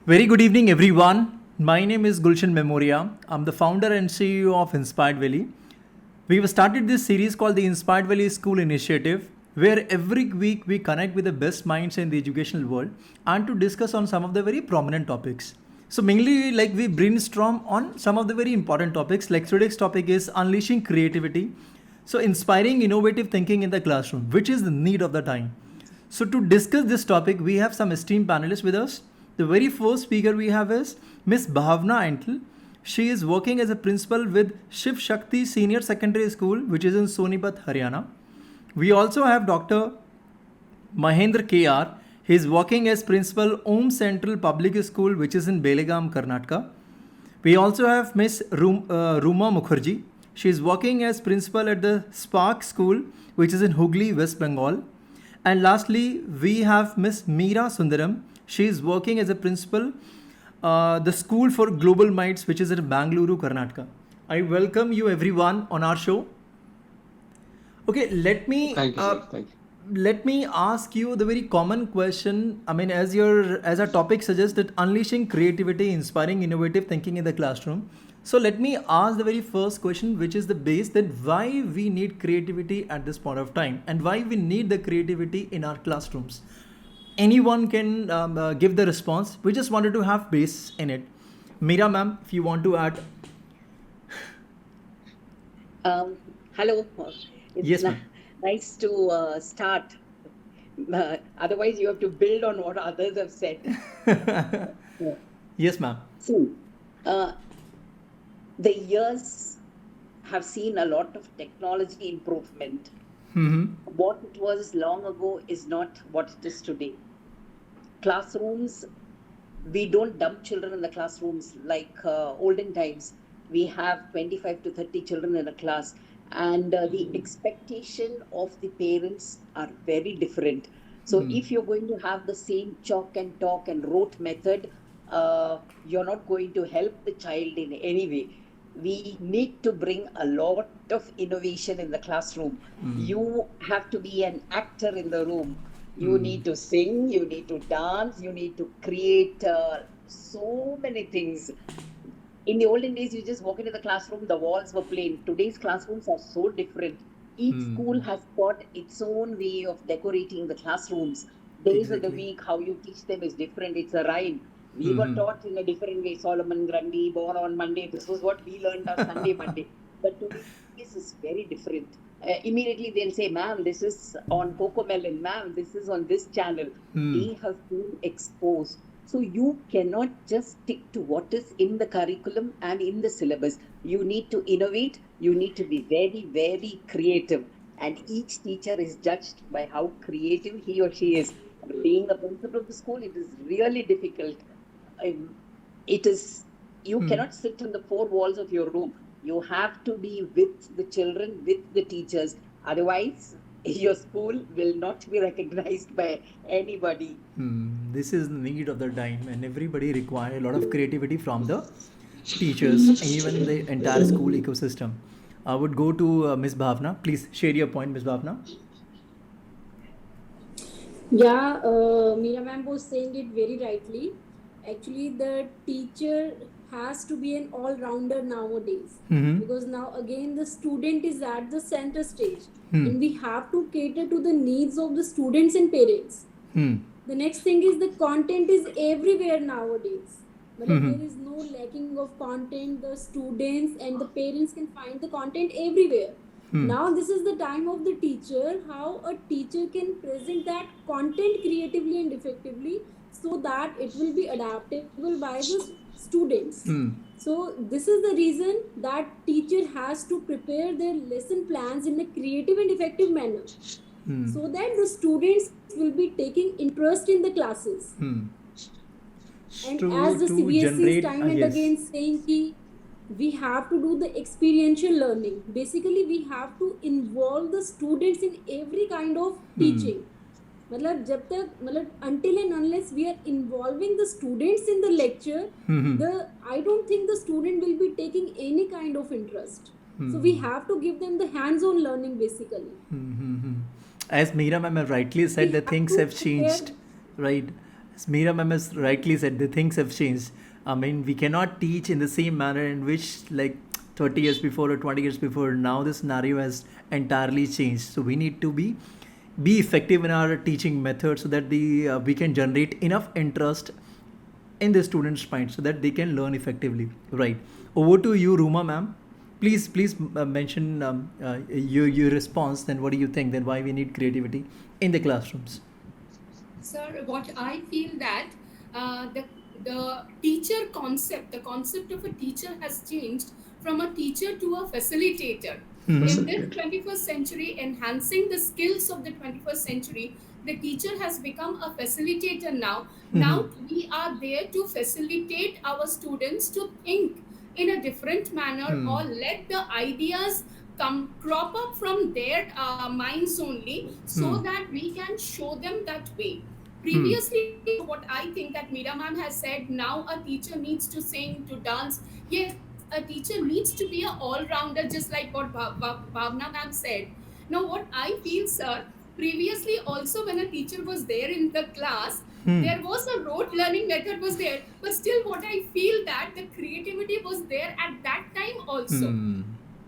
Very good evening, everyone. My name is Gulshan Memoria. I'm the founder and CEO of Inspiredvalley. We've started this series called the Inspired Valley School Initiative, where every week we connect with the best minds in the educational world and to discuss on some of the very prominent topics. So mainly like we brainstorm on some of the very important topics. Like today's topic is unleashing creativity. So inspiring innovative thinking in the classroom, which is the need of the time. So to discuss this topic, we have some esteemed panelists with us. The very first speaker we have is Miss Bhawna Antil. She is working as a principal with Shiv Shakti Senior Secondary School, which is in Sonepat, Haryana. We also have Dr. Mahendra KR. He is working as principal Om Central Public School, which is in Belgaum, Karnataka. We also have Miss Ruma Mukherjee. She is working as principal at the Spark School, which is in Hooghly, West Bengal. And lastly, we have Miss Meera Sundaram. She is working as a principal, the School for Global Minds, which is in Bengaluru, Karnataka. I welcome you everyone on our show. Okay, Thank you, sir. Thank you. let me ask you the very common question. I mean, as our topic suggests that unleashing creativity, inspiring innovative thinking in the classroom. So let me ask the very first question, which is the base that why we need creativity at this point of time and why we need the creativity in our classrooms. Anyone can give the response. We just wanted to have base in it. Meera ma'am, if you want to add. Hello. It's Yes ma'am. nice to start. Otherwise, you have to build on what others have said. Yeah. Yes ma'am. See, uh, the years have seen a lot of technology improvement. Mm-hmm. What it was long ago is not what it is today. Classrooms, we don't dump children in the classrooms like olden times. We have 25 to 30 children in a class, and the expectation of the parents are very different. So, if you're going to have the same chalk and talk and rote method, you're not going to help the child in any way. We need to bring a lot of innovation in the classroom. You have to be an actor in the room. You need to sing, you need to dance, you need to create so many things. In the olden days, you just walk into the classroom, the walls were plain. Today's classrooms are so different. Each school has got its own way of decorating the classrooms. Days of the Exactly. week, how you teach them is different. It's a rhyme. We were taught in a different way. Solomon Grundy, born on Monday. This was what we learned on Sunday, Monday. But today's is very different. Immediately they'll say, ma'am, this is on Coco Melon. Ma'am, this is on this channel. They have been exposed. So you cannot just stick to what is in the curriculum and in the syllabus. You need to innovate. You need to be very, very creative. And each teacher is judged by how creative he or she is. Being a principal of the school, it is really difficult. It is, you cannot sit in the four walls of your room. You have to be with the children, with the teachers. Otherwise, your school will not be recognized by anybody. This is the need of the time, and everybody require a lot of creativity from the teachers and even the entire school ecosystem. I would go to Miss Bhavna. Please share your point, Miss Bhavna. Yeah, Meera ma'am was saying it very rightly. Actually, the teacher has to be an all-rounder nowadays because now again the student is at the center stage and we have to cater to the needs of the students and parents. The next thing is the content is everywhere nowadays. But there is no lacking of content. The students and the parents can find the content everywhere. Now this is the time of the teacher, how a teacher can present that content creatively and effectively so that it will be adaptable by the students. So this is the reason that teacher has to prepare their lesson plans in a creative and effective manner so that the students will be taking interest in the classes. And as the To CBSE is generate, time and yes. again saying ki we have to do the experiential learning. Basically, we have to involve the students in every kind of teaching. मतलब जब तक मतलब until and unless we are involving the students in the lecture, I don't think the student will be taking any kind of interest. So we have to give them the hands-on learning basically. As Meera ma'am have rightly said, We the have things to have prepare. changed, right? As Meera ma'am has rightly said, the things have changed. I mean, we cannot teach in the same manner in which, like 30 years before or 20 years before. Now the scenario has entirely changed. So we need to be effective in our teaching method so that we can generate enough interest in the students' mind so that they can learn effectively. Right. Over to you, Ruma ma'am. Please mention your response. Then what do you think? Then why we need creativity in the classrooms? Sir, what I feel that the teacher concept, the concept of a teacher has changed from a teacher to a facilitator. In this 21st century, enhancing the skills of the 21st century, the teacher has become a facilitator now. Now we are there to facilitate our students to think in a different manner or let the ideas crop up from their minds only so that we can show them that way. Previously, what I think that Meera ma'am has said, now a teacher needs to sing, to dance. Yes, a teacher needs to be an all-rounder, just like what Bhawna ma'am said. Now, what I feel, sir, previously also when a teacher was there in the class, there was a rote learning method was there, but still what I feel that the creativity was there at that time also.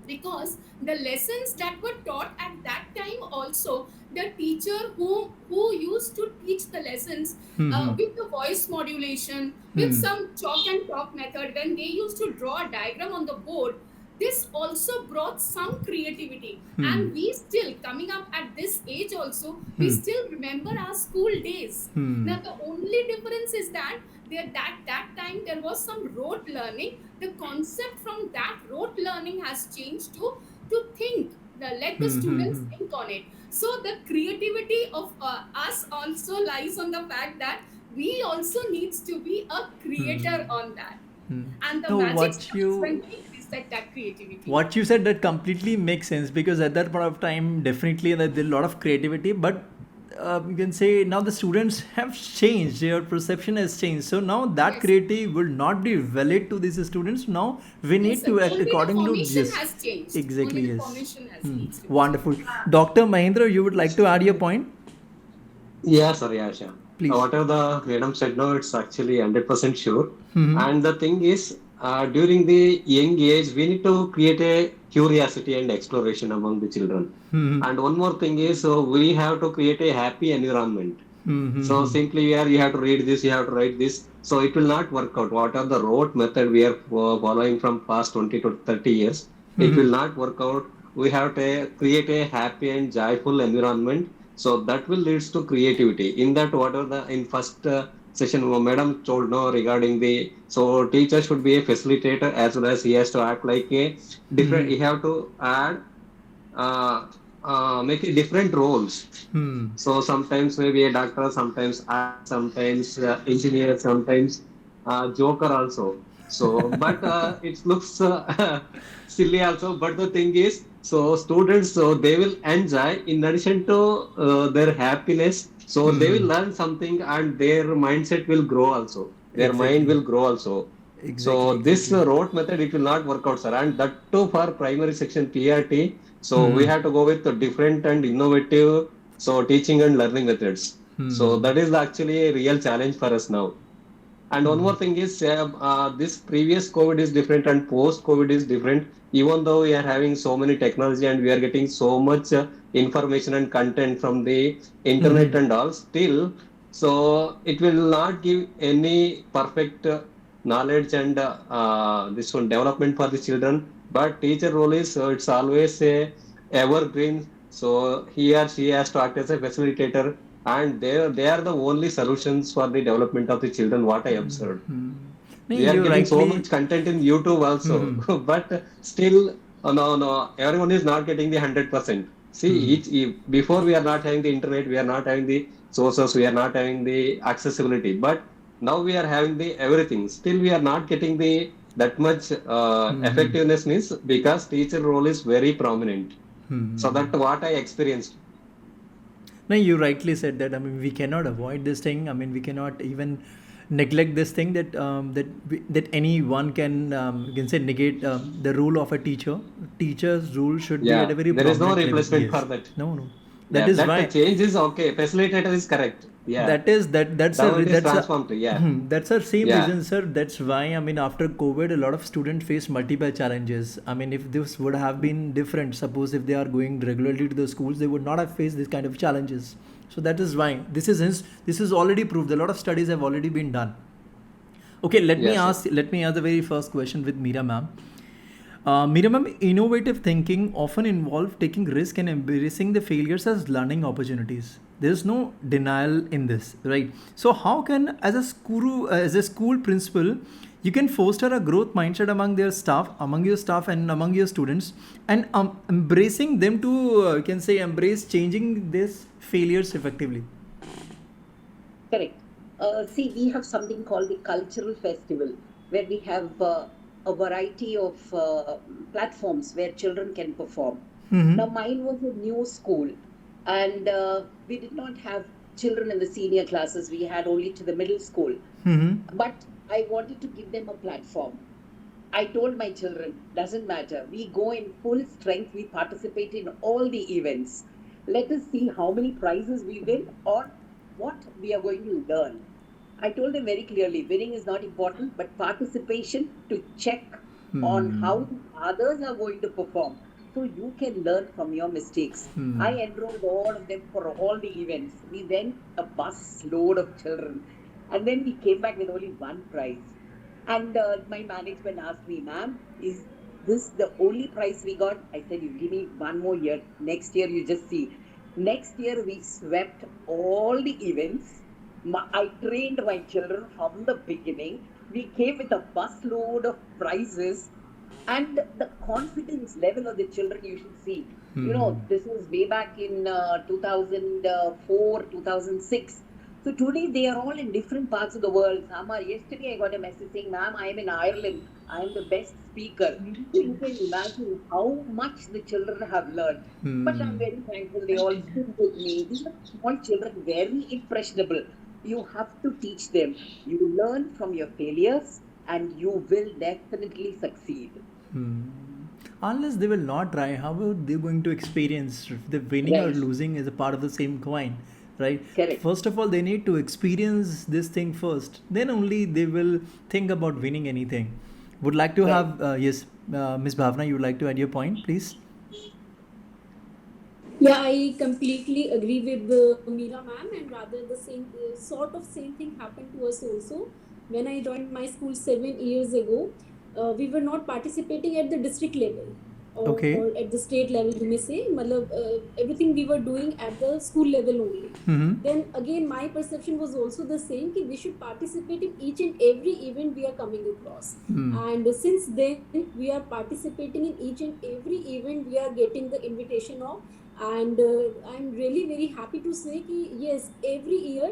Because the lessons that were taught at that time also, the teacher who used to teach the lessons with the voice modulation, with some chalk and talk method, when they used to draw a diagram on the board, this also brought some creativity. And we still, coming up at this age also, we still remember our school days. Now the only difference is that that time there was some rote learning. The concept from that rote learning has changed to think, let the students think on it. So the creativity of us also lies on the fact that we also needs to be a creator on that. And the magic starts when we reset that creativity. What you said, that completely makes sense, because at that point of time, definitely there's a lot of creativity, but you can say now the students have changed, their perception has changed. So now that creativity will not be valid to these students. Now we need to act according to this. Has changed. Exactly, yes. Wonderful. Dr. Mahendra, you would like to add your point? Yeah, sir. Yeah, sure. Please. Whatever the freedom said now, it's actually 100% sure. And the thing is, during the young age, we need to create a curiosity and exploration among the children. And one more thing is, we have to create a happy environment. So simply you have to read this, you have to write this. So it will not work out. What are the rote method we are following from past 20 to 30 years? It will not work out. We have to create a happy and joyful environment. So that will lead to creativity. In that, in first session, Madam told no regarding so teacher should be a facilitator as well as he has to act like a different. He have to add, make a different roles. So sometimes maybe a doctor, sometimes engineer, sometimes joker also. So, but it looks silly also. But the thing is, so students, so they will enjoy in addition to their happiness. So they will learn something and their mindset will grow also. Their mind will grow also. So this rote method, it will not work out, sir. And that too for primary section PRT. So we have to go with the different and innovative teaching and learning methods. So that is actually a real challenge for us now. And one more thing is, this previous COVID is different and post-COVID is different. Even though we are having so many technology and we are getting so much information and content from the internet and all, still, so it will not give any perfect knowledge and this one development for the children. But teacher role is, it's always a evergreen. So he or she has to act as a facilitator. And they are the only solutions for the development of the children, what I observed. We are getting so much content in YouTube also, but still, no, everyone is not getting the 100%. See, before we are not having the internet, we are not having the sources, we are not having the accessibility, but now we are having the everything. Still, we are not getting that much effectiveness means because teacher role is very prominent. So that's what I experienced. No, you rightly said that. I mean, we cannot avoid this thing. I mean, we cannot even neglect this thing that anyone can say negate the role of a teacher. Teacher's role should be at a very there is no prominent replacement level. for that. No. That is why the change is okay. Facilitator is correct. Yeah, That's now it is that's a transformed. Yeah, that's our same yeah, reason, sir. That's why, I mean, after COVID, a lot of students face multiple challenges. I mean, if this would have been different, suppose if they are going regularly to the schools, they would not have faced this kind of challenges. So that is why this is already proved. A lot of studies have already been done. Okay, yes, sir. let me ask the very first question with Meera ma'am. Meera ma'am, innovative thinking often involves taking risk and embracing the failures as learning opportunities. There is no denial in this, right? So how can, as a school principal, you can foster a growth mindset among your staff and among your students, and embracing them to, you can say, embrace changing these failures effectively. Correct. See, we have something called the cultural festival, where we have a variety of platforms where children can perform. Now, mine was a new school, and we did not have children in the senior classes. We had only to the middle school. But I wanted to give them a platform. I told my children, doesn't matter. We go in full strength. We participate in all the events. Let us see how many prizes we win or what we are going to learn. I told them very clearly, winning is not important, but participation to check on how others are going to perform. So you can learn from your mistakes. I enrolled all of them for all the events. We went a bus load of children. And then we came back with only one prize. And my management asked me, ma'am, is this the only prize we got? I said, you give me one more year. Next year, you just see. Next year, we swept all the events. I trained my children from the beginning. We came with a busload of prizes, and the confidence level of the children you should see. You know, this was way back in 2004, 2006. So today they are all in different parts of the world. Samar, yesterday I got a message saying, ma'am, I am in Ireland. I am the best speaker. So you can imagine how much the children have learned. But I'm very thankful they all stood with me. These are small children, very impressionable. You have to teach them. You learn from your failures and you will definitely succeed. Unless they will not try, how are they going to experience the winning or Right. losing as a part of the same coin, right? Correct. First of all, they need to experience this thing first. Then only they will think about winning anything. Would like to Right. have, yes, Miss Bhavna, you would like to add your point, please? Yeah, I completely agree with Meera ma'am, and rather the same same thing happened to us also. When I joined my school 7 years ago, we were not participating at the district level Okay. or at the state level. You may say, matlab, everything we were doing at the school level only. Then again, my perception was also the same: that we should participate in each and every event we are coming across. And since then, we are participating in each and every event we are getting the invitation of. And I'm really very happy to say that yes, every year,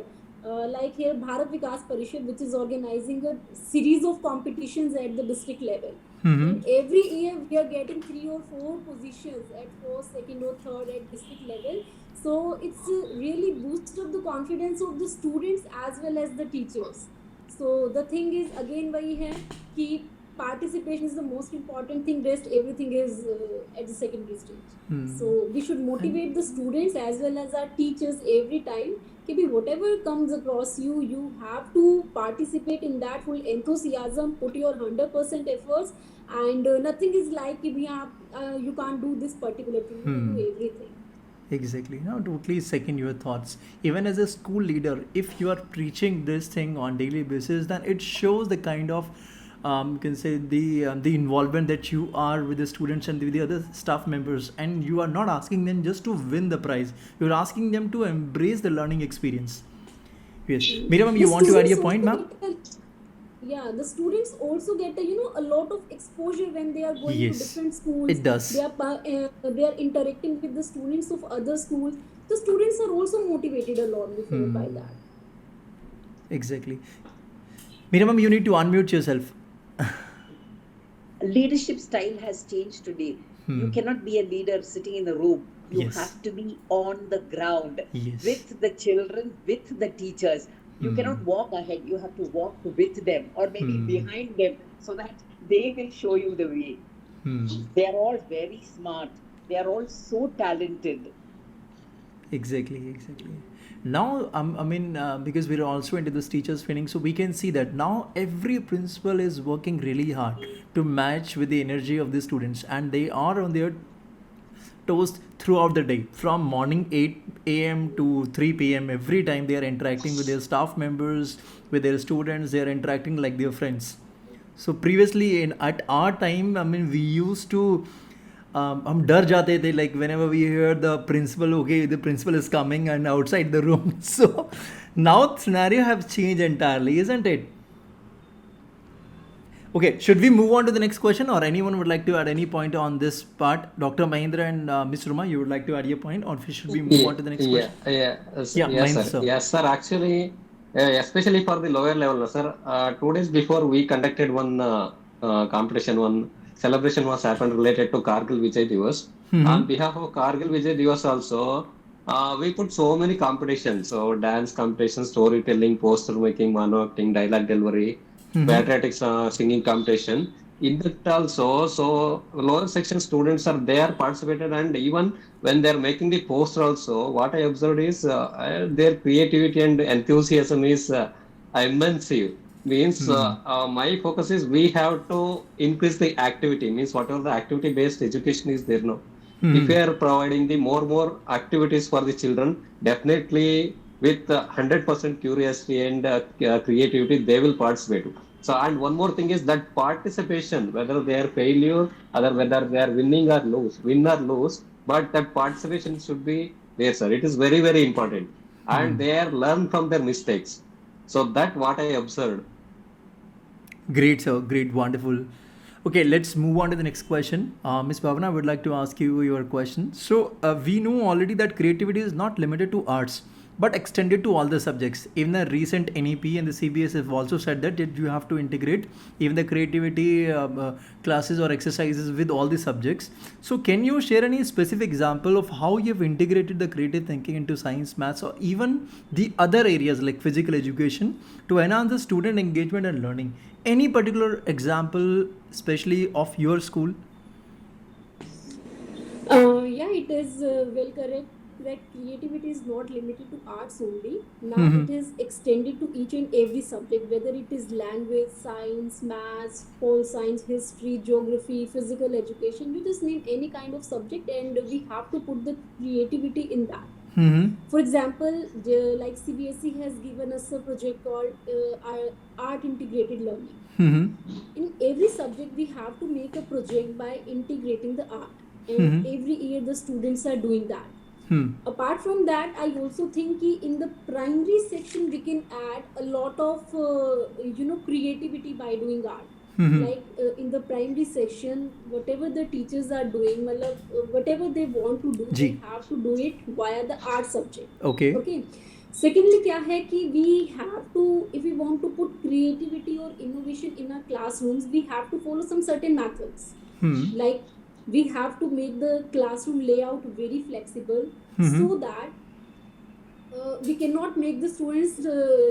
like here Bharat Vikas Parishad, which is organizing a series of competitions at the district level. And every year we are getting 3 or 4 positions at first, second or third at district level. So it's really boost up the confidence of the students as well as the teachers. So the thing is again वही है कि participation is the most important thing. Rest everything is at the secondary stage. So we should motivate the students as well as our teachers every time. कि भी whatever comes across you, you have to participate in that full enthusiasm. Put your 100% efforts, and nothing is like कि भी आप you can't do this particular thing. You can do everything. Exactly. Now, totally second your thoughts. Even as a school leader, if you are preaching this thing on daily basis, then it shows the kind of, you can say, the involvement that you are with the students and with the other staff members, and you are not asking them just to win the prize. You are asking them to embrace the learning experience. Yes, Meera ma'am, you The want to add your students point, also ma'am? get yeah, the students also get a lot of exposure when they are going to Yes, different schools. it does. They are interacting with the students of other schools. The students are also motivated a lot before by that. Exactly. Meera ma'am, you need to unmute yourself. Leadership style has changed today. You cannot be a leader sitting in the room. You Yes. have to be on the ground Yes. with the children, with the teachers. You cannot walk ahead. You have to walk with them or maybe behind them so that they will show you the way. They are all very smart. They are all so talented. Exactly. Now, because we're also into this teachers training, so we can see that now every principal is working really hard to match with the energy of the students, and they are on their toast throughout the day from morning 8 a.m. to 3 p.m. Every time they are interacting with their staff members, with their students, they are interacting like their friends. So previously at our time, we used to हम डर जाते थे like whenever we hear the principal, okay, the principal is coming and outside the room. So now scenario have changed entirely, isn't it? Okay, should we move on to the next question, or anyone would like to add any point on this part? Dr. Mahendra and Ms. Ruma, you would like to add your point, or should we move on to the next question? Yeah, Yes, Mahendra, sir. sir. Yes, sir. Actually, especially for the lower level, sir. 2 days before we conducted one competition, one celebration was happened related to Kargil Vijay Divas. On behalf of Kargil Vijay Divas also, we put so many competitions. So dance competition, storytelling, poster making, mono acting, dialogue delivery, patriotic singing competition. In that also, so lower section students are there participated, and even when they're making the poster also, what I observed is their creativity and enthusiasm is immense. Means my focus is we have to increase the activity. Means whatever the activity based education is there now. If we are providing the more activities for the children, definitely with 100% curiosity and creativity, they will participate. So, and one more thing is that participation, whether they are failure, or whether they are win or lose, but that participation should be there, sir. It is very, very important. And they are learn from their mistakes. So that what I observed. Great, sir. Great, wonderful. Okay, let's move on to the next question. Ms. Bhawna, I would like to ask you your question. So, we know already that creativity is not limited to arts, but extended to all the subjects. Even the recent NEP and the CBS have also said that you have to integrate even the creativity classes or exercises with all the subjects. So, can you share any specific example of how you've integrated the creative thinking into science, maths, or even the other areas like physical education to enhance the student engagement and learning? Any particular example, especially of your school? Yeah, it is well correct that creativity is not limited to arts only. Now it is extended to each and every subject, whether it is language, science, maths, pole science, history, geography, physical education. You just need any kind of subject, and we have to put the creativity in that. For example, like CBSE has given us a project called Art Integrated Learning. In every subject, we have to make a project by integrating the art, and every year the students are doing that. Apart from that, I also think in the primary section we can add a lot of creativity by doing art. Like in the primary section, whatever the teachers are doing, whatever they want to do, they have to do it via the art subject. Okay. Secondly, क्या है कि we have to, if we want to put creativity or innovation in our classrooms, we have to follow some certain methods. Like we have to make the classroom layout very flexible so that we cannot make the students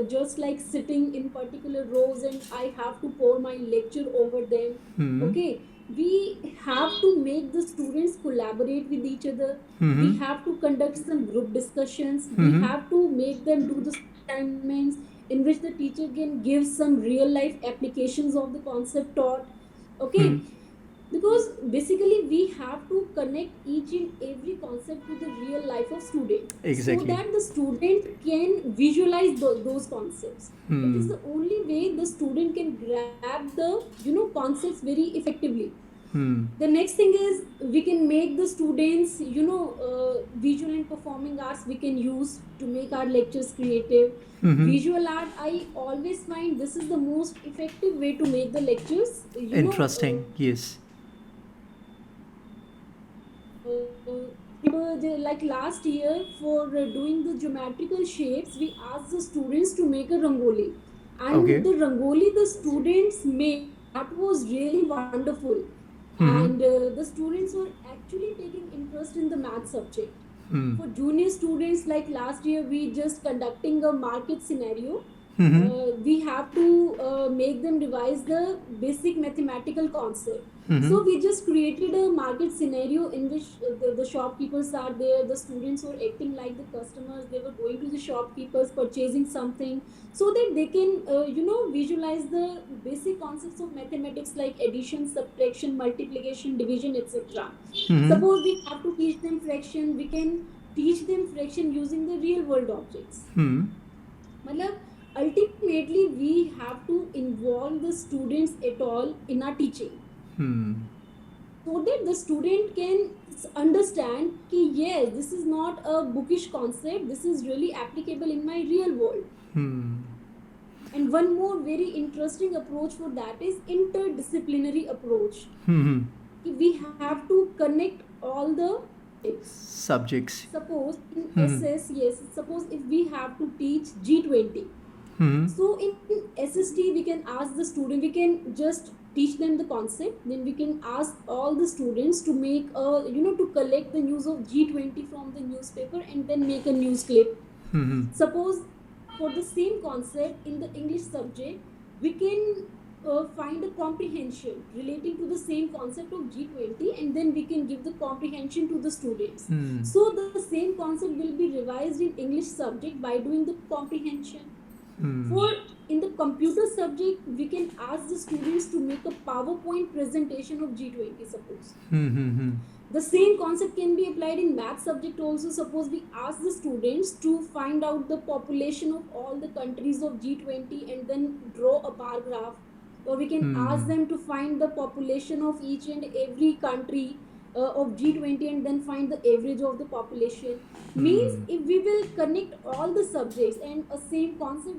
just like sitting in particular rows and I have to pour my lecture over them. Okay, we have to make the students collaborate with each other. We have to conduct some group discussions. We have to make them do the assignments in which the teacher can give some real life applications of the concept taught. Okay. Because basically we have to connect each and every concept to the real life of student. Exactly. So that the student can visualize those concepts. It is the only way the student can grab the concepts very effectively. The next thing is we can make the students visual and performing arts we can use to make our lectures creative. Visual art, I always find this is the most effective way to make the lectures Interesting. Yes. Like last year for doing the geometrical shapes, we asked the students to make a rangoli, and the rangoli the students made, that was really wonderful. And the students were actually taking interest in the math subject. For junior students, like last year we just conducting a market scenario. We have to make them revise the basic mathematical concept. So we just created a market scenario in which the shopkeepers are there, the students were acting like the customers, they were going to the shopkeepers purchasing something, so that they can visualize the basic concepts of mathematics like addition, subtraction, multiplication, division, etc. Suppose we have to teach them fraction, we can teach them fraction using the real world objects. Matlab, ultimately we have to involve the students at all in our teaching, so that the student can understand कि yes, this is not a bookish concept, this is really applicable in my real world. And one more very interesting approach for that is interdisciplinary approach. We have to connect all the subjects. Suppose in SS, yes, suppose if we have to teach G20, so in SST we can ask the student, we can just teach them the concept, then we can ask all the students to make a to collect the news of G20 from the newspaper and then make a news clip. Suppose for the same concept in the English subject, we can find a comprehension relating to the same concept of G20, and then we can give the comprehension to the students. So the same concept will be revised in English subject by doing the comprehension. For in the computer subject, we can ask the students to make a PowerPoint presentation of G20, suppose. The same concept can be applied in math subject also. Suppose we ask the students to find out the population of all the countries of G20 and then draw a bar graph, or we can ask them to find the population of each and every country of G20 and then find the average of the population. Means if we will connect all the subjects and a same concept,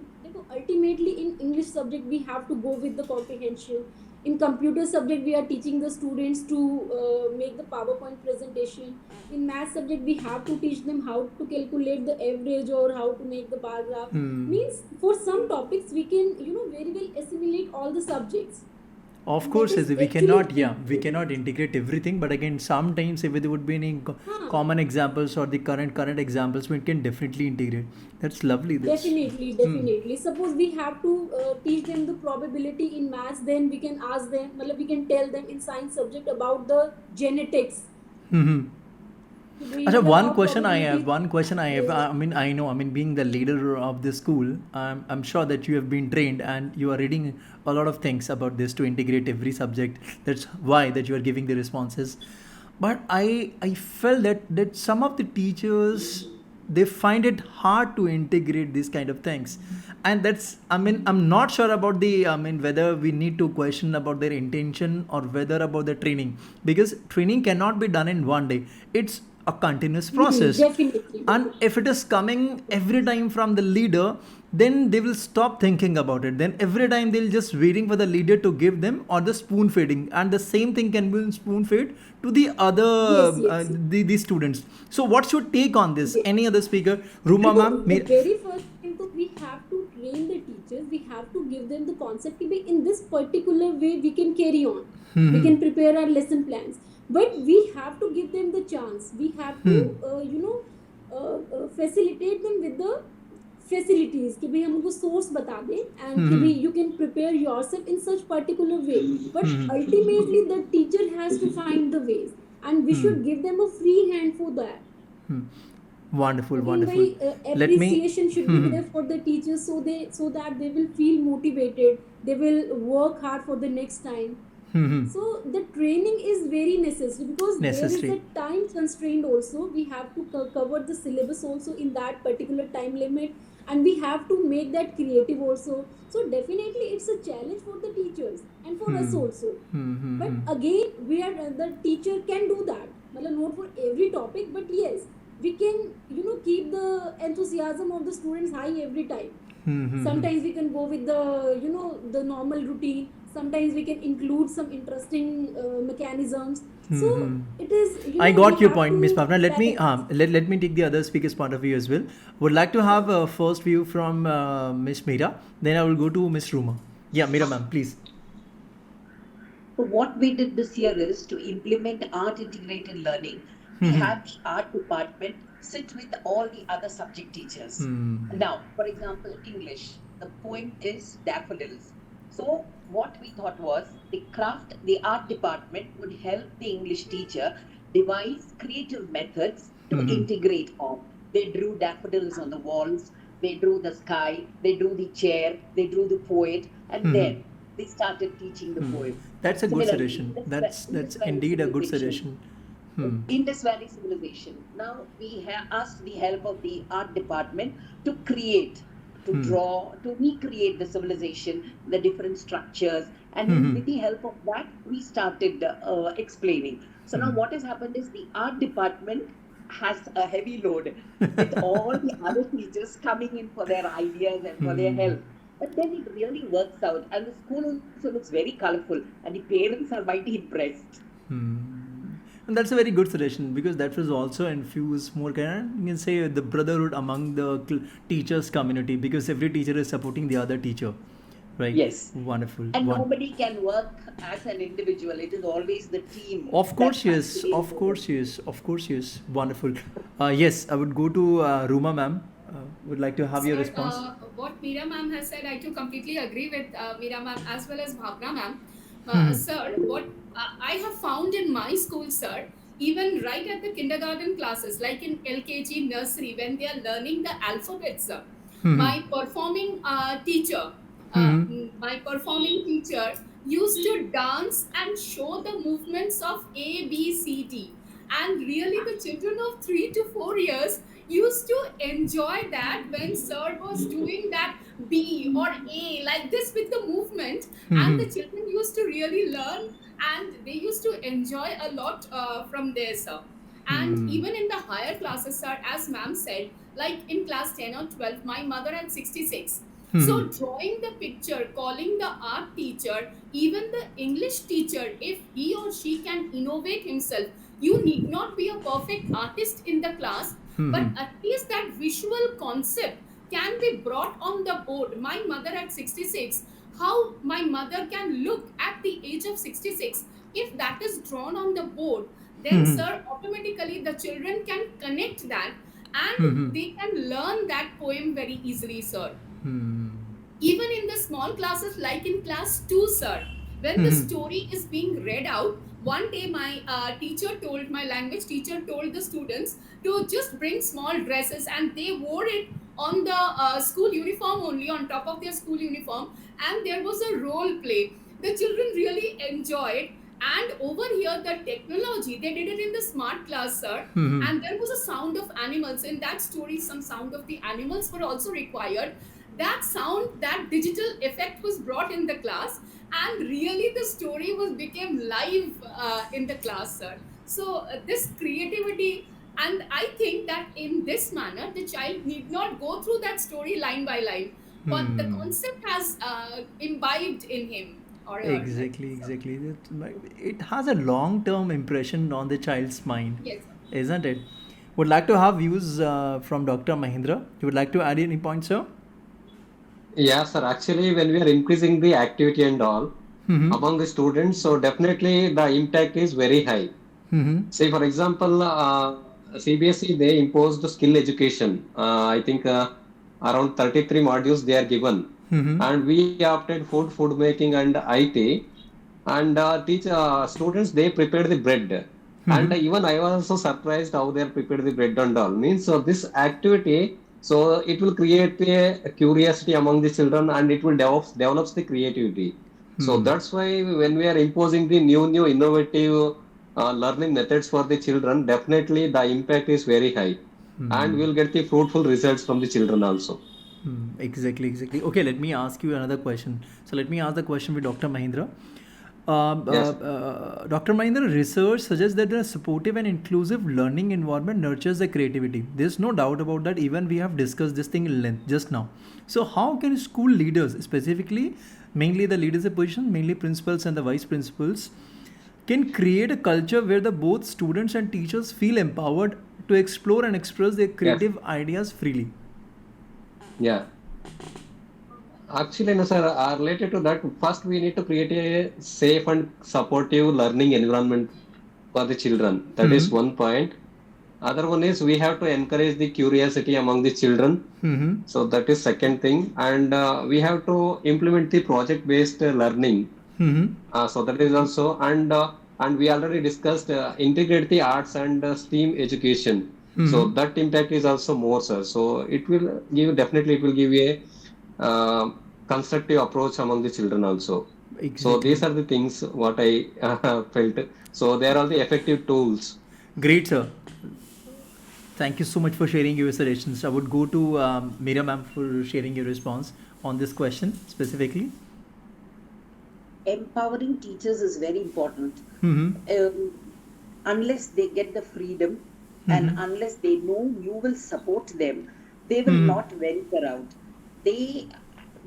ultimately in English subject we have to go with the comprehension. In computer subject we are teaching the students to make the PowerPoint presentation. In math subject we have to teach them how to calculate the average or how to make the bar graph. Means for some topics we can very well assimilate all the subjects. Of course, we cannot integrate everything, but again, sometimes if there would be any common examples or the current examples, we can definitely integrate. That's lovely. Definitely. Suppose we have to teach them the probability in maths, then we can ask them, we can tell them in science subject about the genetics. One question I have. Being the leader of the school, I'm sure that you have been trained and you are reading a lot of things about this to integrate every subject. That's why that you are giving the responses. But I felt that some of the teachers, they find it hard to integrate these kind of things, and that's I'm not sure about the whether we need to question about their intention or whether about the training, because training cannot be done in one day. It's a continuous process. Definitely. And if it is coming every time from the leader, then they will stop thinking about it. Then every time they'll just waiting for the leader to give them, or the spoon feeding, and the same thing can be spoon fed to the other the students. So what's your take on this? Any other speaker? Ruma ma'am? The very first thing that we have to train the teachers, we have to give them the concept that in this particular way we can carry on. We can prepare our lesson plans. But we have to give them the chance. We have to, facilitate them with the facilities. कि भाई हमको source बता दें, and कि भाई you can prepare yourself in such particular way. But ultimately, the teacher has to find the ways, and we should give them a free hand for that. Wonderful. Appreciation should be there for the teachers, so that they will feel motivated. They will work hard for the next time. So the training is very necessary, because there is a time constraint also. We have to cover the syllabus also in that particular time limit, and we have to make that creative also. So definitely it's a challenge for the teachers and for us also. But again, the teacher can do that. Not for every topic, but yes, we can keep the enthusiasm of the students high every time. Sometimes we can go with the the normal routine. Sometimes we can include some interesting mechanisms. So it is. I got your point, Miss Bhawna. Let me take the other speaker's point of view as well. Would like to have a first view from Miss Meera. Then I will go to Miss Ruma. Yeah, Meera ma'am, please. So what we did this year is to implement art integrated learning. We had the art department sit with all the other subject teachers. Now, for example, English. The poem is Daffodils. So what we thought was the art department would help the English teacher devise creative methods to integrate on. They drew daffodils on the walls, they drew the sky, they drew the chair, they drew the poet, and then they started teaching the poem. That's a good Similarly, suggestion. Indus That's Valley indeed a good civilization. suggestion. Indus Valley civilization. Now we have asked the help of the art department to create, to draw, to recreate the civilization, the different structures, and with the help of that, we started explaining. So now what has happened is the art department has a heavy load with all the other teachers coming in for their ideas and for their help. But then it really works out, and the school also looks very colorful, and the parents are mighty impressed. And that's a very good suggestion, because that will also infuse more kind of, you can say, the brotherhood among the teachers community, because every teacher is supporting the other teacher, right? Yes. Wonderful. And nobody can work as an individual. It is always the team. Of course, that yes. actually Of course, yes. Of course, yes. Wonderful. Yes, I would go to Ruma ma'am. Would like to have your Sir, response. what Meera ma'am has said, I too completely agree with Meera ma'am as well as Bhawna ma'am. Sir, what I have found in my school, sir, even right at the kindergarten classes, like in LKG nursery, when they are learning the alphabet, sir, my performing teacher, my performing teacher used to dance and show the movements of A, B, C, D. And really, the children of 3 to 4 years used to enjoy that when sir was doing that B or A like this with the movement, and the children used to really learn, and they used to enjoy a lot from there, sir. And even in the higher classes, sir, as ma'am said, like in class 10 or 12, my mother had 66. So drawing the picture, calling the art teacher, even the English teacher, if he or she can innovate himself, you need not be a perfect artist in the class, but at least that visual concept can be brought on the board. My mother at 66, how my mother can look at the age of 66, if that is drawn on the board, then sir, automatically the children can connect that, and they can learn that poem very easily, sir. Even in the small classes, like in class 2, sir, when the story is being read out, one day my my language teacher told the students to just bring small dresses, and they wore it on the school uniform only, on top of their school uniform, and there was a role play. The children really enjoyed. And over here, the technology, they did it in the smart class, sir. And there was a sound of animals. In that story, some sound of the animals were also required. That sound, that digital effect was brought in the class, and really the story became live in the class, sir. So this creativity, and I think that in this manner, the child need not go through that story line by line, but the concept has imbibed in him. Exactly. It has a long-term impression on the child's mind, Yes. isn't it? Would like to have views from Dr. Mahendra. You would like to add any points, sir? Yeah, sir. Actually, when we are increasing the activity and all among the students, so definitely the impact is very high. Say, for example, CBSE, they imposed skill education. I think around 33 modules they are given. And we opted food making and IT. And students, they prepared the bread. And even I was also surprised how they prepared the bread and all. Means, so this activity, so it will create a curiosity among the children, and it will develops the creativity. So that's why when we are imposing the new innovative learning methods for the children, definitely the impact is very high, and we'll get the fruitful results from the children also. Exactly. Okay, let me ask you another question. So let me ask the question with Dr. Mahendra. Yes. Dr. Mahendra, research suggests that a supportive and inclusive learning environment nurtures the creativity. There's no doubt about that. Even we have discussed this thing in length just now. So how can school leaders, specifically, mainly the leadership position, mainly principals and the vice principals, can create a culture where the both students and teachers feel empowered to explore and express their creative ideas freely? Yeah. Actually, no, sir, related to that, first we need to create a safe and supportive learning environment for the children. That is one point. Other one is we have to encourage the curiosity among the children. So that is second thing. And we have to implement the project-based learning. So that is also, and we already discussed integrate the arts and STEAM education. So that impact is also more, sir. So it will give, definitely it will give a constructive approach among the children also. So these are the things what I felt. So there are the effective tools. Great, sir. Thank you so much for sharing your suggestions. I would go to Meera ma'am for sharing your response on this question specifically. Empowering teachers is very important. Unless they get the freedom and unless they know you will support them, they will not venture out. They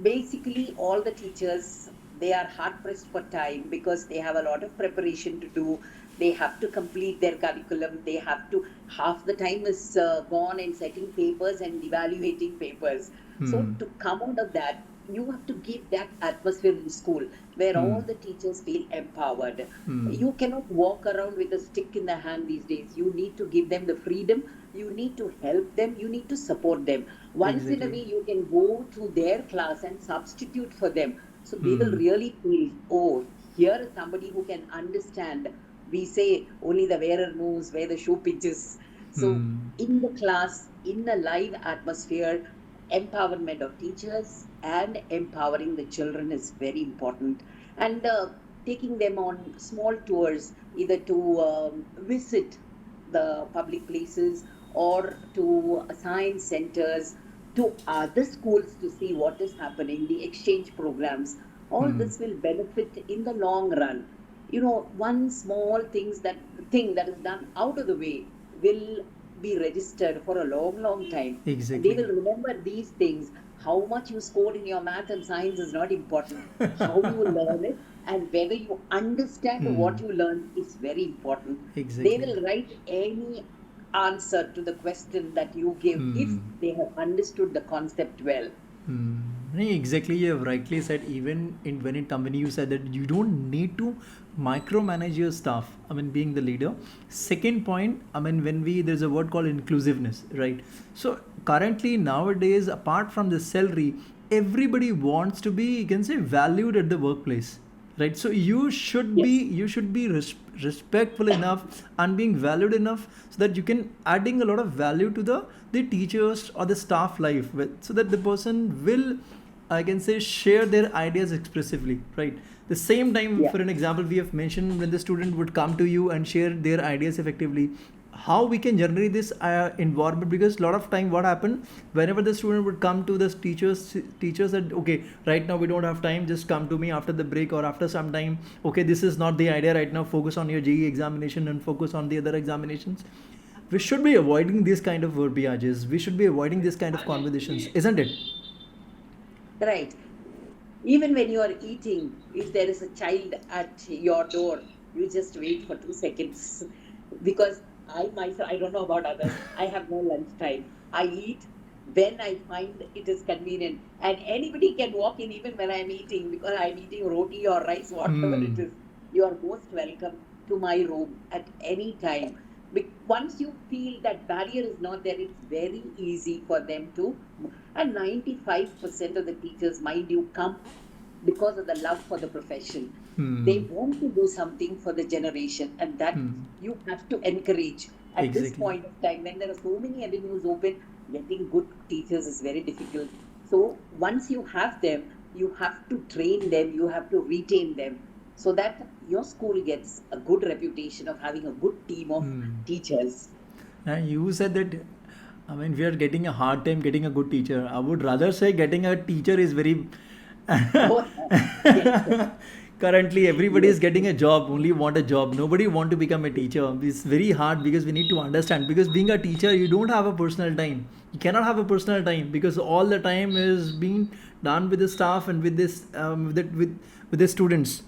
basically, all the teachers, they are hard pressed for time because they have a lot of preparation to do. They have to complete their curriculum. They have to, half the time is gone in setting papers and evaluating papers. So to come out of that, you have to give that atmosphere in school where all the teachers feel empowered. You cannot walk around with a stick in the hand these days. You need to give them the freedom. You need to help them. You need to support them. Once in a way, you can go to their class and substitute for them. So they will really feel, oh, here is somebody who can understand. We say only the wearer knows where the shoe pinches. So in the class, in a live atmosphere, empowerment of teachers and empowering the children is very important. And taking them on small tours, either to visit the public places or to science centers, to other schools to see what is happening, the exchange programs, all this will benefit in the long run. You know, one small thing that is done out of the way will be registered for a long time. Exactly. They will remember these things. How much you scored in your math and science is not important. How you learn it and whether you understand what you learn is very important. Exactly. They will write any answer to the question that you give if they have understood the concept well. Exactly, you have rightly said. Even when you said that you don't need to micromanage your staff. I mean, being the leader. Second point, I mean, there's a word called inclusiveness, right? So currently nowadays, apart from the salary, everybody wants to be, you can say, valued at the workplace, right? So you should be respectful enough and being valued enough so that you can adding a lot of value to the teachers or the staff life, so that the person will, I can say, share their ideas expressively, right? The same time, for an example, we have mentioned when the student would come to you and share their ideas effectively, how we can generate this environment, because a lot of time what happened, whenever the student would come to the teachers said, okay, right now we don't have time, just come to me after the break or after some time. Okay, this is not the idea right now, focus on your JEE examination and focus on the other examinations. We should be avoiding these kind of verbiages. We should be avoiding this kind of conversations, isn't it? Right. Even when you are eating, if there is a child at your door, you just wait for 2 seconds. Because I myself, I don't know about others, I have no lunch time. I eat when I find it is convenient. And anybody can walk in even when I'm eating, because I'm eating roti or rice, whatever it is. You are most welcome to my room at any time. Once you feel that barrier is not there, it's very easy for them to. And 95% of the teachers, mind you, come because of the love for the profession. They want to do something for the generation, and that you have to encourage. At this point of time, when there are so many avenues open, getting good teachers is very difficult. So once you have them, you have to train them, you have to retain them, so that your school gets a good reputation of having a good team of teachers. And you said that, I mean, we are getting a hard time getting a good teacher. I would rather say getting a teacher is very... Currently, everybody is getting a job, only want a job. Nobody want to become a teacher. It's very hard because we need to understand. Because being a teacher, you don't have a personal time. You cannot have a personal time because all the time is being done with the staff and with this, with the students.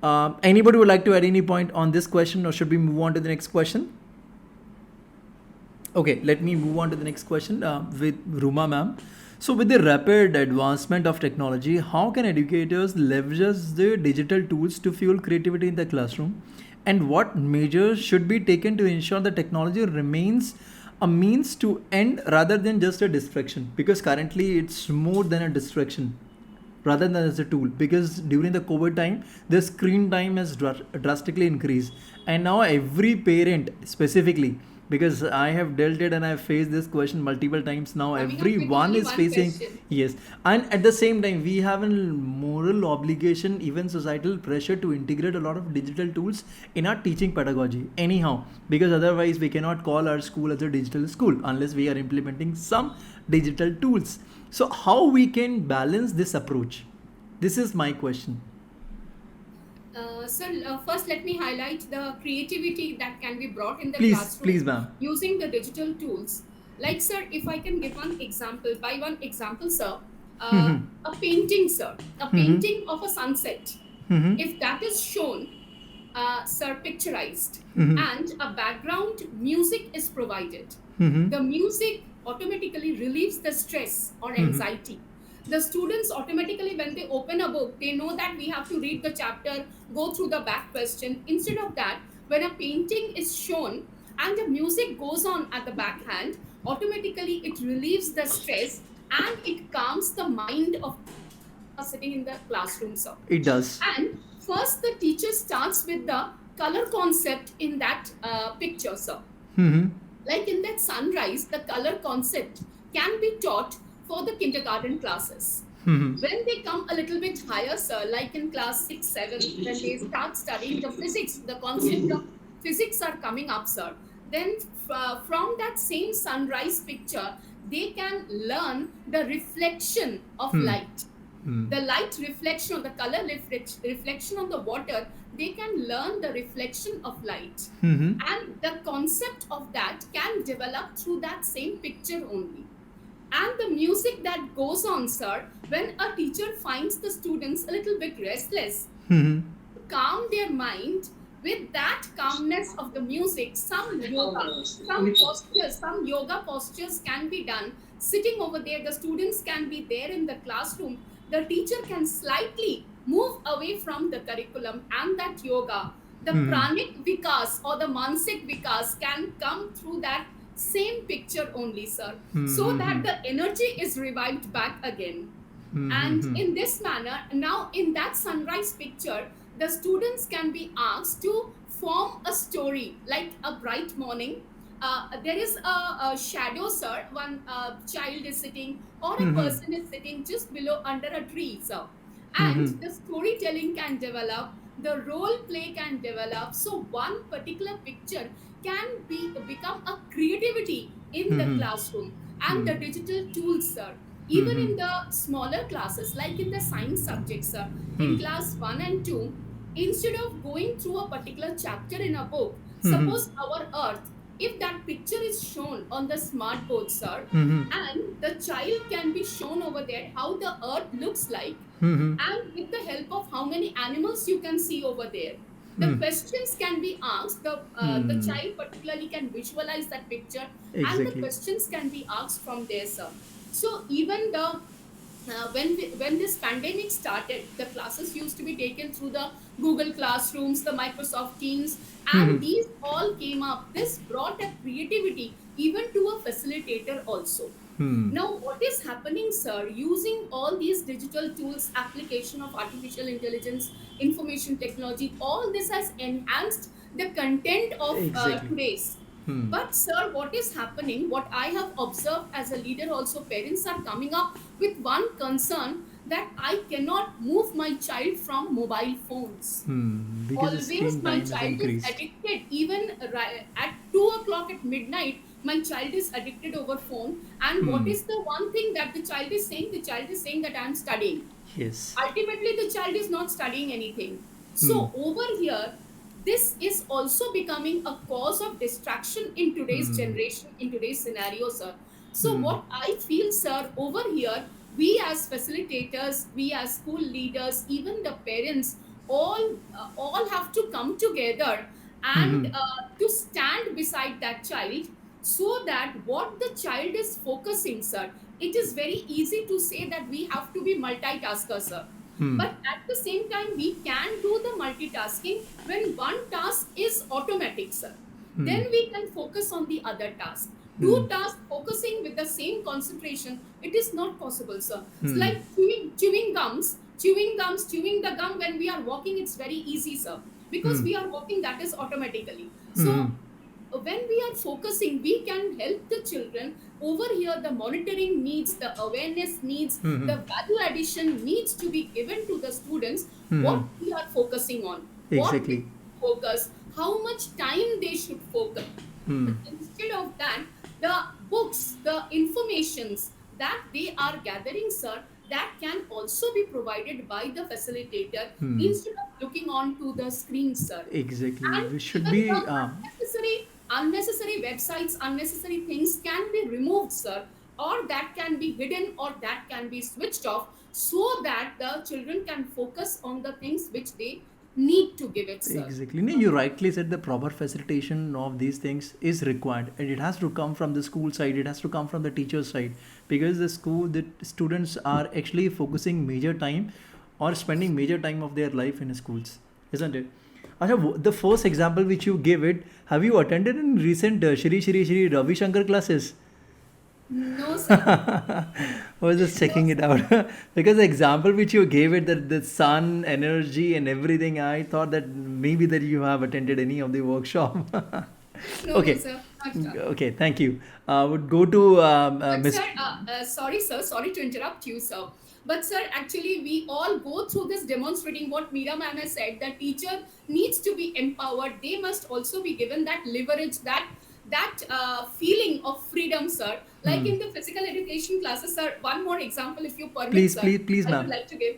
Anybody would like to add any point on this question, or should we move on to the next question? Okay, let me move on to the next question with Ruma ma'am. So with the rapid advancement of technology, how can educators leverage the digital tools to fuel creativity in the classroom? And what measures should be taken to ensure the technology remains a means to end rather than just a distraction? Because currently it's more than a distraction rather than as a tool, because during the COVID time the screen time has drastically increased, and now every parent specifically, because I have dealt it and I have faced this question multiple times, now Coming up with everyone only is one facing. question. Yes, and at the same time we have a moral obligation, even societal pressure, to integrate a lot of digital tools in our teaching pedagogy anyhow, because otherwise we cannot call our school as a digital school unless we are implementing some digital tools. So how we can balance this approach? This is my question. Sir, first let me highlight the creativity that can be brought in the Please, classroom ma'am. using the digital tools. Like, sir, if I can give one example, sir, a painting, sir, a painting of a sunset. If that is shown, sir, picturized, and a background music is provided, the music automatically relieves the stress or anxiety. The students automatically, when they open a book, they know that we have to read the chapter, go through the back question. Instead of that, when a painting is shown and the music goes on at the backhand, automatically it relieves the stress and it calms the mind of sitting in the classroom, sir. It does. And first, the teacher starts with the color concept in that picture, sir. Like in that sunrise, the color concept can be taught for the kindergarten classes. When they come a little bit higher, sir, like in class 6, 7, when they start studying the physics, the concept of physics are coming up, sir. Then from that same sunrise picture, they can learn the reflection of light. The light reflection, the color reflection on the water, they can learn the reflection of light. And the concept of that can develop through that same picture only. And the music that goes on, sir, when a teacher finds the students a little bit restless, calm their mind, with that calmness of the music, some yoga postures can be done. Sitting over there, the students can be there in the classroom. The teacher can slightly move away from the curriculum and that yoga. The pranic vikas or the mansik vikas can come through that same picture only, sir, so that the energy is revived back again. And in this manner, now in that sunrise picture, the students can be asked to form a story, like a bright morning. There is a shadow, sir. One child is sitting or a person is sitting just below under a tree, sir. And the storytelling can develop, the role play can develop. So one particular picture can become a creativity in the classroom. And the digital tools, sir, even in the smaller classes, like in the science subjects, sir, in class 1 and 2, instead of going through a particular chapter in a book, suppose our earth, if that picture is shown on the smart board, sir, and the child can be shown over there how the earth looks like, and with the help of how many animals you can see over there, the questions can be asked. The child particularly can visualize that picture, and the questions can be asked from there, sir. So even the when this pandemic started, the classes used to be taken through the Google Classrooms, the Microsoft Teams, and these all came up. This brought a creativity even to a facilitator also. Now, what is happening, sir, using all these digital tools, application of artificial intelligence, information technology, all this has enhanced the content of today's. But, sir, what is happening, what I have observed as a leader also, parents are coming up with one concern, that I cannot move my child from mobile phones. Always my child is addicted. Even at 2 o'clock at midnight, my child is addicted over phone. And what is the one thing that the child is saying? The child is saying that I am studying. Yes. Ultimately, the child is not studying anything. So over here, this is also becoming a cause of distraction in today's generation, in today's scenario, sir. So what I feel, sir, over here, we as facilitators, we as school leaders, even the parents, all have to come together and to stand beside that child, so that what the child is focusing, sir, it is very easy to say that we have to be multitaskers, sir. But at the same time, we can do the multitasking when one task is automatic, sir. Then we can focus on the other task. Two tasks focusing with the same concentration, it is not possible, sir. It's like chewing gums, chewing the gum when we are walking, it's very easy, sir. Because we are walking, that is automatically. So when we are focusing, we can help the children. Over here, the monitoring needs, the awareness needs, the value addition needs to be given to the students. What we are focusing on, what Exactly. they focus, how much time they should focus. Instead of that, the books, the informations that they are gathering, sir, that can also be provided by the facilitator instead of looking on to the screen, sir. Exactly. And We should even be. the unnecessary websites, unnecessary things can be removed, sir, or that can be hidden, or that can be switched off, so that the children can focus on the things which they need to give it, sir. Exactly. No, you rightly said the proper facilitation of these things is required, and it has to come from the school side. It has to come from the teacher side, because the students are actually focusing major time or spending major time of their life in schools, isn't it? Acha, the first example which you gave it, have you attended in recent Shri Ravi Shankar classes? No, sir. I was just checking No, it out because the example which you gave it, that the sun, energy, and everything, I thought that maybe that you have attended any of the workshop. no, Okay, sir. Not done. okay, thank you. Would go to But Miss. sir, sorry, sir, sorry to interrupt you, sir. But sir, actually, we all go through this demonstrating what Meera ma'am has said. The teacher needs to be empowered. They must also be given that leverage, that feeling of freedom, sir. Like in the physical education classes, sir. One more example, if you permit, Please, sir, please, please, I would ma'am. like to give.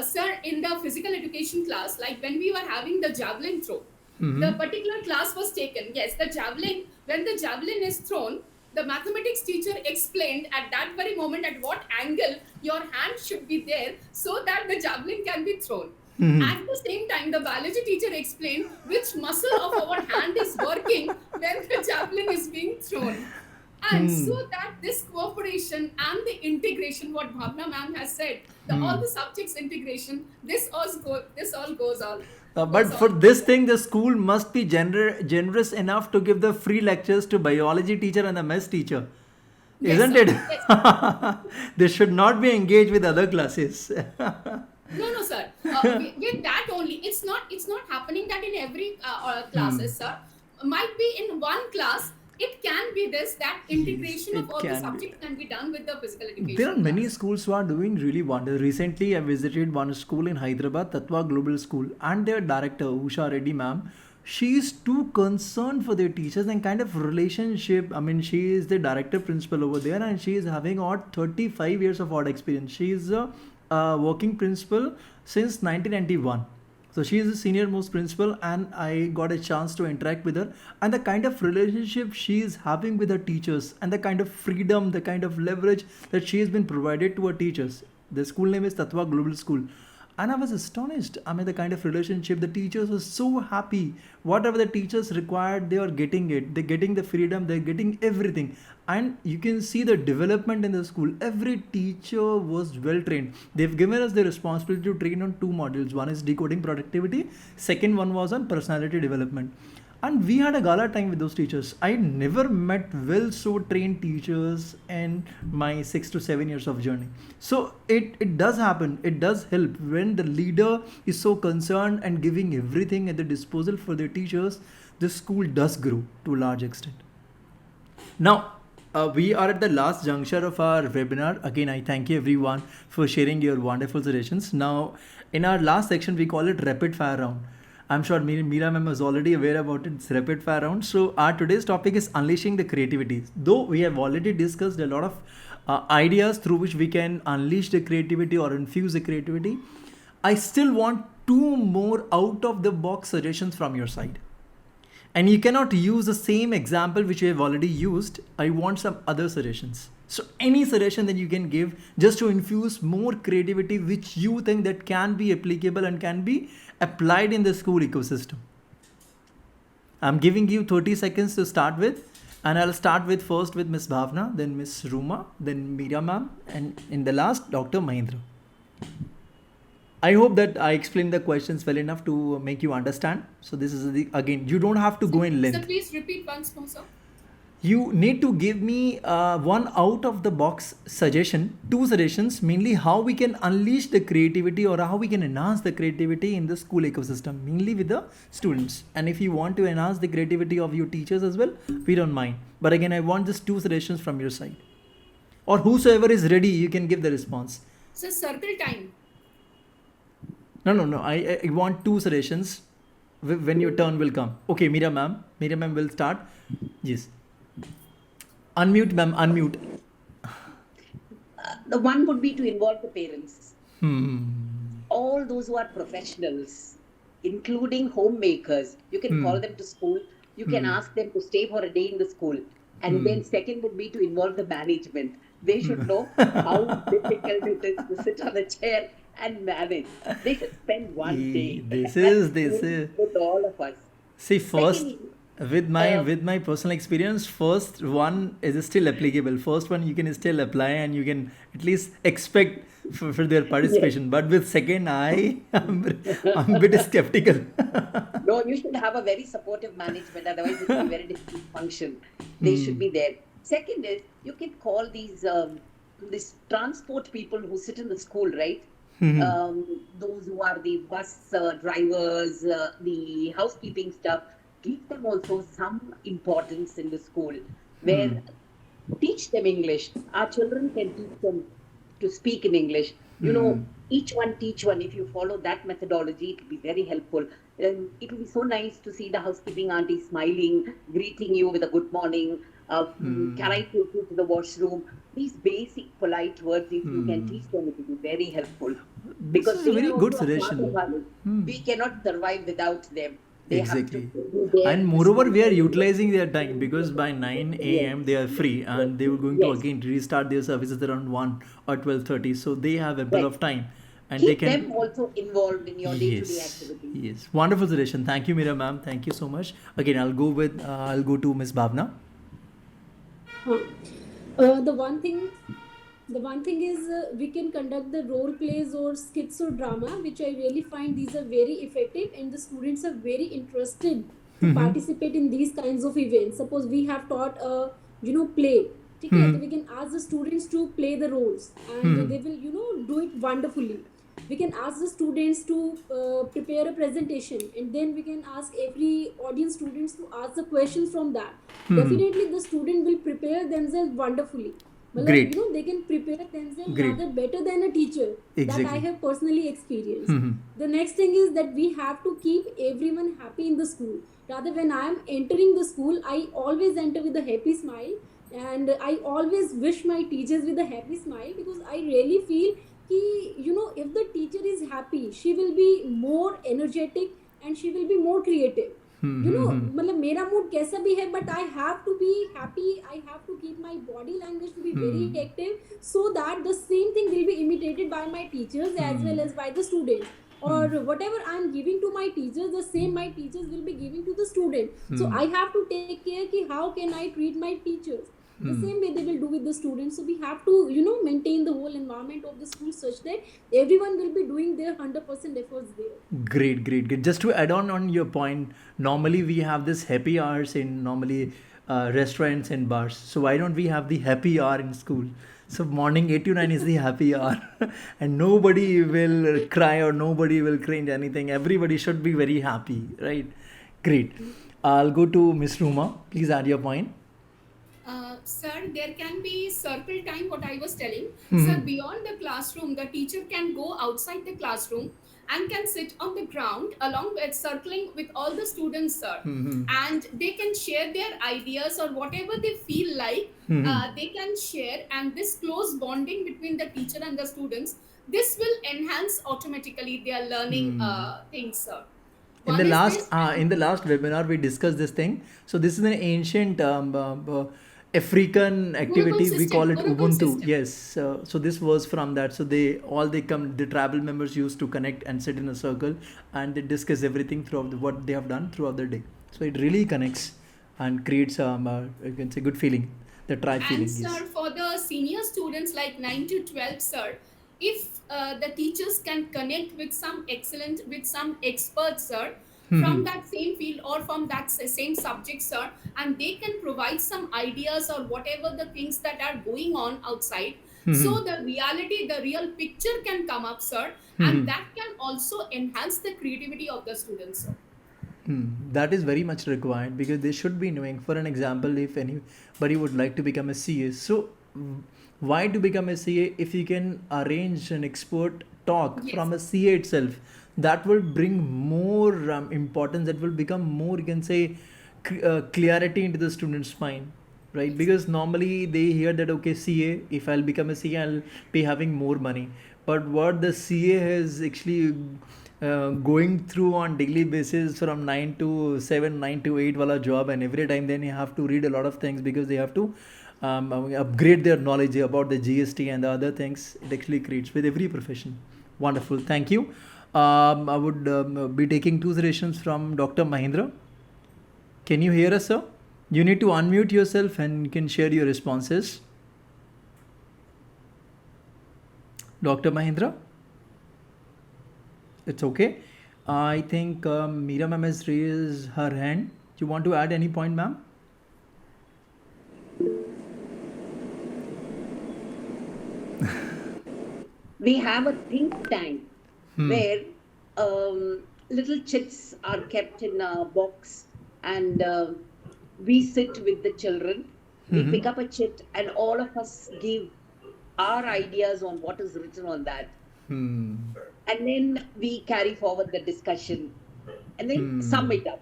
Sir, in the physical education class, like when we were having the javelin throw, the particular class was taken. Yes, the javelin, when the javelin is thrown, the mathematics teacher explained at that very moment at what angle your hand should be there so that the javelin can be thrown. At the same time, the biology teacher explained which muscle of our hand is working when the javelin is being thrown. And so that this cooperation and the integration, what Bhawna ma'am has said, all the subjects integration, this all goes on. But for this thing, the school must be generous enough to give the free lectures to biology teacher and the maths teacher, Yes, isn't sir. it? Yes. They should not be engaged with other classes. No, sir. With that only, it's not happening that in every classes, sir. Might be in one class, it can be this, that integration It of all the can be. subjects can be done with the physical education. There are many class. schools who are doing really wonders. Recently, I visited one school in Hyderabad, Tatwa Global School, and their director, Usha Reddy ma'am, she is too concerned for their teachers and kind of relationship. I mean, she is the director principal over there, and she is having odd 35 years of odd experience. She is a working principal since 1991. So she is the senior most principal, and I got a chance to interact with her. And the kind of relationship she is having with her teachers, and the kind of freedom, the kind of leverage that she has been provided to her teachers. The school name is Tatwa Global School. And I was astonished. I mean, the kind of relationship, the teachers were so happy. Whatever the teachers required, they are getting it. They're getting the freedom, they're getting everything. And you can see the development in the school. Every teacher was well trained. They've given us the responsibility to train on two modules. One is decoding productivity, second one was on personality development. And we had a gala time with those teachers. I never met well so trained teachers in my 6 to 7 years of journey. So it does happen. It does help when the leader is so concerned and giving everything at the disposal for their teachers. The school does grow to a large extent. Now, we are at the last juncture of our webinar. Again, I thank you everyone for sharing your wonderful suggestions. Now, in our last section, we call it rapid fire round. I'm sure Meera ma'am is already aware about it. It's rapid fire round. So our today's topic is unleashing the creativity. Though we have already discussed a lot of ideas through which we can unleash the creativity or infuse the creativity, I still want two more out of the box suggestions from your side. And you cannot use the same example which you have already used. I want some other suggestions. So any suggestion that you can give just to infuse more creativity which you think that can be applicable and can be applied in the school ecosystem. I'm giving you 30 seconds to start with, and I'll start with first with Miss Bhawna, then Miss Ruma, then Meera ma'am, and in the last Dr. Mahendra. I hope that I explained the questions well enough to make you understand. So this is again, you don't have to go in Sir, length. please repeat once more, sir. You need to give me one out of the box suggestion, two suggestions, mainly how we can unleash the creativity or how we can enhance the creativity in the school ecosystem, mainly with the students. And if you want to enhance the creativity of your teachers as well, we don't mind. But again, I want just two suggestions from your side. Or whosoever is ready, you can give the response. Sir, circle time. No. I want two suggestions when your turn will come. Okay, Meera ma'am. Meera ma'am will start. Yes. Unmute, ma'am. Unmute. The one would be to involve the parents. Hmm. All those who are professionals, including homemakers, you can call them to school. You can ask them to stay for a day in the school. And then second would be to involve the management. They should know how difficult it is to sit on a chair and manage. They should spend one day. This is with all of us. see first Secondly, with my personal experience, first one is still applicable. First one you can still apply and you can at least expect for their participation. But with second, I'm a bit skeptical. No, you should have a very supportive management, otherwise it will be very difficult to function. They should be there. Second is, you can call these transport people who sit in the school, right? Those who are the bus drivers, the housekeeping stuff, give them also some importance in the school, where teach them English. Our children can teach them to speak in English. You know, each one teach one. If you follow that methodology, it will be very helpful. And it will be so nice to see the housekeeping auntie smiling, greeting you with a good morning. Can I take you to the washroom? These basic polite words, if you can teach them, it will be very helpful. Because is a they very are good also a part suggestion. of us. We cannot survive without them. They have Exactly. to be there And in the moreover, school. we are utilizing their time because by 9 a.m. they are free and they were going to Yes. again restart their services around 1 or 12:30. So they have ample Right. of time and they Keep can. them also involved in your day-to-day Yes, activities. yes. Wonderful suggestion. Thank you, Meera ma'am. Thank you so much. Again, I'll go to Miss Bhavna. The one thing is we can conduct the role plays or skits or drama, which I really find these are very effective and the students are very interested to participate in these kinds of events. Suppose we have taught a play, okay, so we can ask the students to play the roles and they will do it wonderfully. We can ask the students to prepare a presentation and then we can ask every audience students to ask the questions from that. Definitely the student will prepare themselves wonderfully. Great. They can prepare themselves Great. rather better than a teacher. That I Exactly. have personally experienced. The next thing is that we have to keep everyone happy in the school. Rather, when I am entering the school, I always enter with a happy smile and I always wish my teachers with a happy smile, because I really feel if the teacher is happy, she will be more energetic and she will be more creative. मतलब मेरा mood कैसा भी है, but I have to be happy. I have to keep my body language to be very active, so that the same thing will be imitated by my teachers as well as by the students. Or whatever I am giving to my teachers, the same my teachers will be giving to the student. So I have to take care कि how can I treat my teachers. The same way they will do with the students. So we have to maintain the whole environment of the school such that everyone will be doing their 100% efforts there. Great. Just to add on your point, normally we have this happy hours in normally restaurants and bars. So why don't we have the happy hour in school? So morning 8 to 9 is the happy hour and nobody will cry or nobody will cringe anything. Everybody should be very happy, right? Great. I'll go to Miss Ruma. Please add your point. Sir, there can be circle time, what I was telling. Sir, beyond the classroom, the teacher can go outside the classroom and can sit on the ground along with circling with all the students, sir. And they can share their ideas or whatever they feel like, they can share. And this close bonding between the teacher and the students, this will enhance automatically their learning things, sir. In the last webinar, we discussed this thing. So this is an ancient African activity. We call it Gurukul Ubuntu. system. Yes. So this was from that. So the tribal members used to connect and sit in a circle and they discuss everything throughout what they have done throughout the day. So it really connects and creates you can say good feeling, the tribe feeling. And sir, Yes. for the senior students like 9 to 12, sir, if the teachers can connect with some experts, sir, from Hmm. that same field or from that same subject, sir, and they can provide some ideas or whatever the things that are going on outside. Hmm. So the reality, the real picture can come up, sir, and Hmm. that can also enhance the creativity of the students, sir. That is very much required because they should be knowing. For an example, if anybody would like to become a CA, so why to become a CA if you can arrange an expert talk Yes, from a CA itself? That will bring more importance. That will become more, you can say, clarity into the student's mind, right? yes, Because normally they hear that okay, CA, if I'll become a CA, I'll be having more money. But what the CA has actually going through on daily basis from 9 to 7, 9 to 8 wala job, and every time then you have to read a lot of things because they have to upgrade their knowledge about the GST and the other things it actually creates with every profession. Wonderful, thank you. I would be taking two suggestions from Dr. Mahendra. Can you hear us, sir? You need to unmute yourself and you can share your responses. Dr. Mahendra? It's okay. I think Meera ma'am has raised her hand. You want to add any point, ma'am? We have a think tank where little chits are kept in a box, and we sit with the children. We pick up a chit, and all of us give our ideas on what is written on that. And then we carry forward the discussion and then sum it up.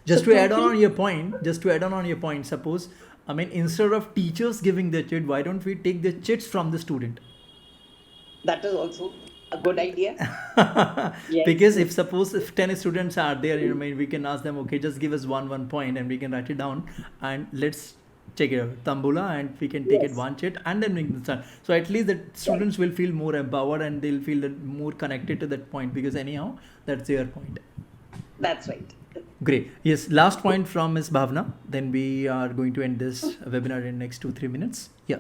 Just So to add talking, on your point, suppose, I mean, instead of teachers giving the chit, why don't we take the chits from the student? that is also a good idea. Yes. Because if suppose if 10 students are there, I mean, we can ask them, okay, just give us one point and we can write it down and let's check it out, tambula, and we can take it Yes. one chit and then we can start. So at least the Yes. students will feel more empowered and they'll feel that more connected to that point because anyhow, that's their point. That's right. Great. Yes, last point from Ms. Bhavna. Then we are going to end this webinar in next 2-3 minutes. Yeah.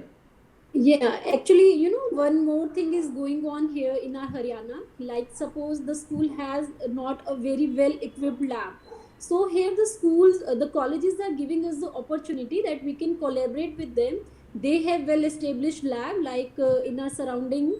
Yeah, actually, one more thing is going on here in our Haryana. Like, suppose the school has not a very well equipped lab. So, here the schools, the colleges are giving us the opportunity that we can collaborate with them. They have well established lab, like in our surrounding.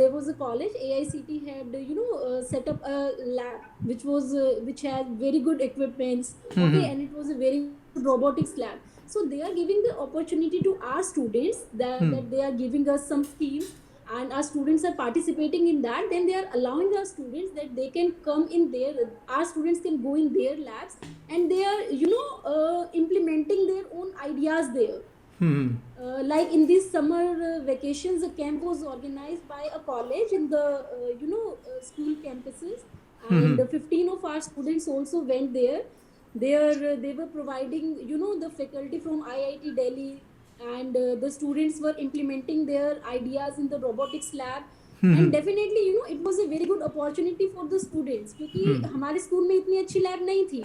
There was a college, AICT had set up a lab which had very good equipments, okay, and it was a very good robotics lab. So they are giving the opportunity to our students that they are giving us some schemes, and our students are participating in that. Then they are allowing our students that they can come in there, our students can go in their labs, and they are implementing their own ideas there. Like in these summer vacations, a camp was organized by a college in the school campuses, and 15 of our students also went there. They were providing the faculty from IIT Delhi, and the students were implementing their ideas in the robotics lab. And definitely it was a very good opportunity for the students, क्योंकि हमारे school में इतनी अच्छी lab नहीं थी,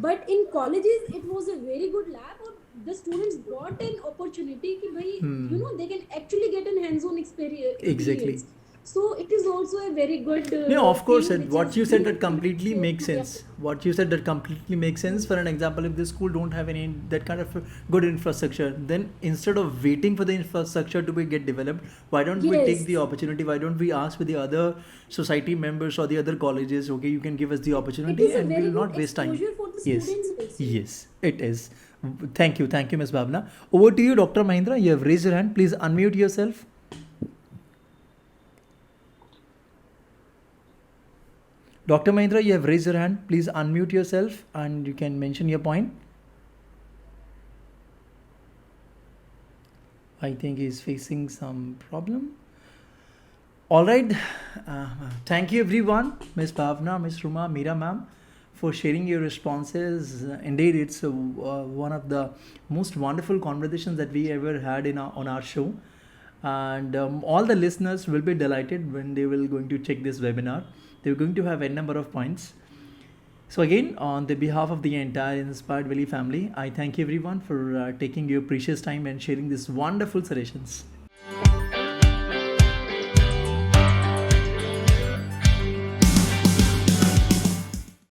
but in colleges it was a very good lab, और the students got an opportunity कि भाई they can actually get an hands-on experience. Exactly. So it is also a very good No, of course, thing and which what is you said good that completely to- makes sense. What you said that completely makes sense. For an example, if the school don't have any that kind of good infrastructure, then instead of waiting for the infrastructure to be get developed, why don't we take Yes. the opportunity? Why don't we ask with the other society members or the other colleges? Okay, you can give us the It opportunity, is a and very we will good not waste time. exposure for the Yes, students also. yes, it is. Thank you, Ms. Bhavna. Over to you, Dr. Mahendra. You have raised your hand. Please unmute yourself. Dr. Mahendra, you have raised your hand. Please unmute yourself and you can mention your point. I think he's facing some problem. All right. Thank you, everyone. Ms. Bhavna, Ms. Ruma, Meera ma'am, for sharing your responses. Indeed, it's one of the most wonderful conversations that we ever had on our show. And all the listeners will be delighted when they will going to check this webinar. They're going to have a number of points. So again, on the behalf of the entire Inspired Valley family, I thank everyone for taking your precious time and sharing these wonderful suggestions.